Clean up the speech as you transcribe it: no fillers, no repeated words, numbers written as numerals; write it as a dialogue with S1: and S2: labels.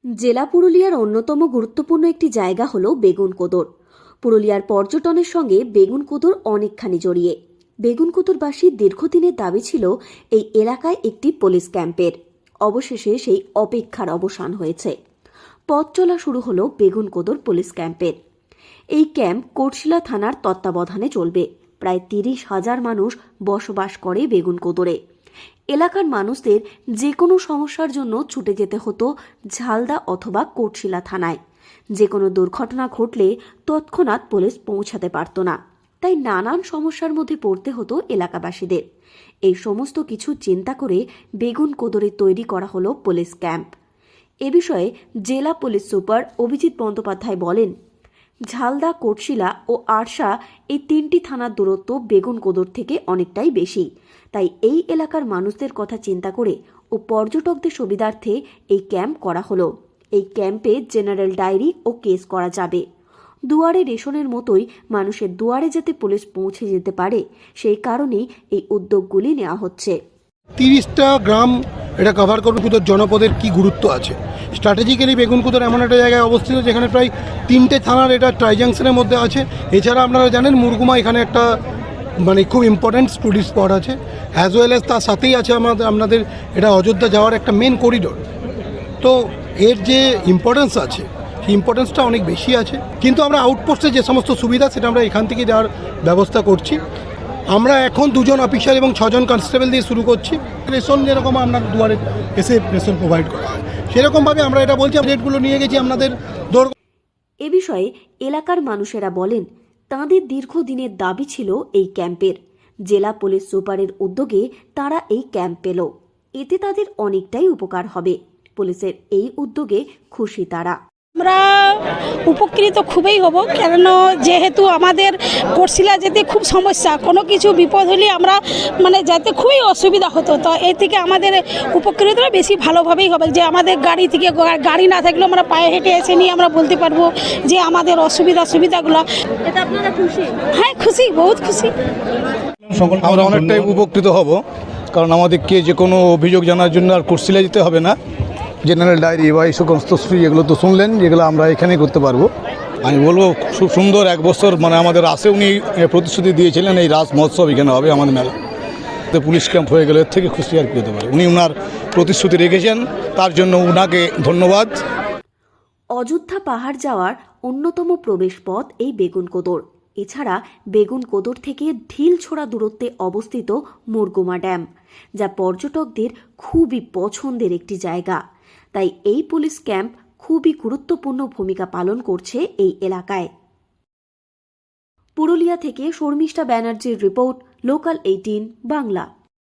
S1: জেলা পুরুলিয়ার অন্যতম গুরুত্বপূর্ণ একটি জায়গা হলো বেগুনকোদর। পুরুলিয়ার পর্যটনের সঙ্গে বেগুনকোদর অনেকখানি জড়িয়ে। বেগুনকোদরবাসীর দীর্ঘদিনের দাবি ছিল এই এলাকায় একটি পুলিশ ক্যাম্পের। অবশেষে সেই অপেক্ষার অবসান হয়েছে। পথ চলা শুরু হলো বেগুনকোদর পুলিশ ক্যাম্পের। এই ক্যাম্প কোটশিলা থানার তত্ত্বাবধানে চলবে। প্রায় 30,000 মানুষ বসবাস করে বেগুনকোদরে। এলাকার মানুষদের যে কোনো সমস্যার জন্য ছুটে যেতে হতো ঝালদা অথবা কোটশিলা থানায়। যে কোনো দুর্ঘটনা ঘটলে তৎক্ষণাৎ পুলিশ পৌঁছাতে পারত না, তাই নানান সমস্যার মধ্যে পড়তে হতো এলাকাবাসীদের। এই সমস্ত কিছু চিন্তা করে বেগুনকোদরে তৈরি করা হলো পুলিশ ক্যাম্প। এ বিষয়ে জেলা পুলিশ সুপার অভিজিৎ বন্দ্যোপাধ্যায় বলেন, ঝালদা, কোটশিলা ও আরশা এই 3টি থানার দূরত্ব বেগুনকোদর থেকে অনেকটাই বেশি। তাই এই এলাকার মানুষদের কথা চিন্তা করে ও পর্যটকদের সুবিধার্থে এই ক্যাম্প করা হলো। এই ক্যাম্পে জেনারেল ডায়েরি ও কেস করা যাবে। দুয়ারে রেশনের মতোই মানুষের দুয়ারে যাতে পুলিশ পৌঁছে যেতে পারে, সেই কারণেই এই উদ্যোগগুলি নেওয়া হচ্ছে।
S2: 30টা গ্রাম এটা কভার করবে। বেগুনকোদর জনপদের কি গুরুত্ব আছে? স্ট্র্যাটেজিক্যালি বেগুনকোদর এমন একটা জায়গায় অবস্থিত যেখানে প্রায় 3টে থানার এটা ট্রাইজাংশনের মধ্যে আছে। এছাড়া আপনারা জানেন মুরগুমা এখানে একটা খুব ইম্পর্ট্যান্ট টুরিস্ট স্পট আছে, অ্যাজ ওয়েল অ্যাজ তার সাথেই আছে আপনাদের এটা অযোধ্যা যাওয়ার একটা মেন করিডোর। তো এর যে ইম্পর্টেন্স আছে সেই ইম্পর্টেন্সটা অনেক বেশি আছে। কিন্তু আমরা আউটপোস্টের যে সমস্ত সুবিধা সেটা আমরা এখান থেকে দেওয়ার ব্যবস্থা করছি। আমরা এখন 2জন অফিসার এবং 6জন কনস্টেবল দিয়ে শুরু করছি। রেশন যেরকম আপনার দুয়ারে এসে রেশন প্রোভাইড করা হয়, সেরকমভাবে আমরা এটা বলছি, রেটগুলো নিয়ে গেছি আপনাদের দৌড়।
S1: এ বিষয়ে এলাকার মানুষেরা বলেন, তাঁদের দীর্ঘদিনের দাবি ছিল এই ক্যাম্পের। জেলা পুলিশ সুপারের উদ্যোগে তারা এই ক্যাম্প পেল। এতে তাদের অনেকটাই উপকার হবে। পুলিশের এই উদ্যোগে খুশি তারা।
S3: আমরা উপকৃত খুবই হব, কেন যেহেতু আমাদের কোটশিলা যেতে খুব সমস্যা, কোনো কিছু বিপদ হলে আমরা যেতে খুবই অসুবিধা হতো। তো এর থেকে আমাদের উপকৃতরা বেশি ভালোভাবেই হবে, যে আমাদের গাড়ি না থাকলেও আমরা পায়ে হেঁটে এসে নিয়ে আমরা বলতে পারবো যে আমাদের সুবিধাগুলো।
S1: এটা আপনারা খুশি?
S3: হ্যাঁ, খুশি, বহুত খুশি।
S4: আমরা অনেকটাই উপকৃত হব, কারণ আমাদেরকে যে কোনো অভিযোগ জানার জন্য আর কোটশিলা যেতে হবে না। জেনারেল ডায়েরি বা এই সমস্ত এগুলো তো শুনলেন, যেগুলো আমরা এখানেই করতে পারবো। আমি বলবো খুব সুন্দর। 1 বছর আমাদের আসে উনি প্রতিশ্রুতি দিয়েছিলেন এই রাস মহোৎসব এখানে হবে আমাদের মেলা। তো পুলিশ ক্যাম্প হয়ে গেলে এর থেকে খুশি আর কি হতে পারে। উনি ওনার প্রতিশ্রুতি রেখেছেন, তার জন্য ওনাকে ধন্যবাদ।
S1: অযোধ্যা পাহাড় যাওয়ার অন্যতম প্রবেশ পথ এই বেগুনকোদর। এছাড়া বেগুনকোদর থেকে ঢিলছোড়া দূরত্বে অবস্থিত মুরগুমা ড্যাম, যা পর্যটকদের খুবই পছন্দের একটি জায়গা। তাই এই পুলিশ ক্যাম্প খুবই গুরুত্বপূর্ণ ভূমিকা পালন করছে এই এলাকায়। পুরুলিয়া থেকে শর্মিষ্ঠা ব্যানার্জির রিপোর্ট, লোকাল 18 বাংলা।